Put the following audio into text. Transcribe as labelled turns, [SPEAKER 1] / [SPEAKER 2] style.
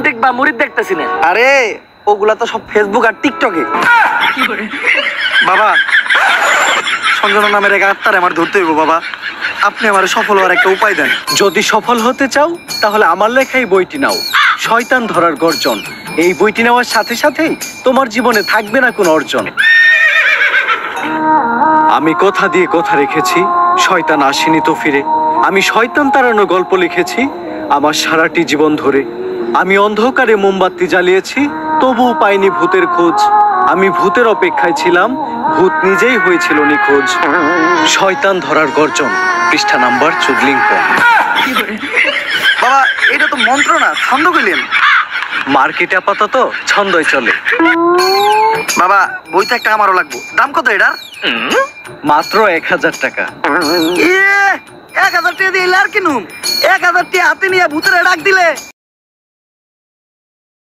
[SPEAKER 1] দেখবা মুরিদ দেখতেছি না।
[SPEAKER 2] আরে ওগুলা তো সব ফেসবুক আর টিকটকে। বাবা সঞ্জনা নামের এক আত্মারে আমার ধরতে হইব বাবা, আপনি আমার সফল হওয়ার একটা উপায় দেন।
[SPEAKER 3] যদি সফল হতে চাও তাহলে আমার লেখা এই বইটি নাও, শয়তান ধরার গর্জন। এই বইটি নেওয়ার সাথে সাথেই তোমার জীবনে থাকবে না কোনো অর্জন। আমি কথা দিয়ে কথা রেখেছি, শয়তান আসেনি তো ফিরে। আমি শয়তান তাড়ানো গল্প লিখেছি আমার সারাটি জীবন ধরে। আমি অন্ধকারে মোমবাতি জ্বালিয়েছি, তবুও পাইনি ভূতের খোঁজ। আমি ভূতের অপেক্ষায় ছিলাম, ভূত নিজেই হয়েছিল নিখোঁজ। শয়তান ধরার গর্জন, পৃষ্ঠা নাম্বার ৪
[SPEAKER 2] বাবা এটা তো মন্ত্র না, ছন্দ কইলেন।
[SPEAKER 3] মার্কেটে আপাতত ছন্দই চলে।
[SPEAKER 2] বাবা বইটা একটা আমারও লাগবো, দাম কত এটা?
[SPEAKER 3] মাত্র ১০০০ টাকা।
[SPEAKER 2] 1000 টাকা দিয়ে আর কিনুম? 1000 টাকা হাতে নিয়ে ভূতের ডাক দিলে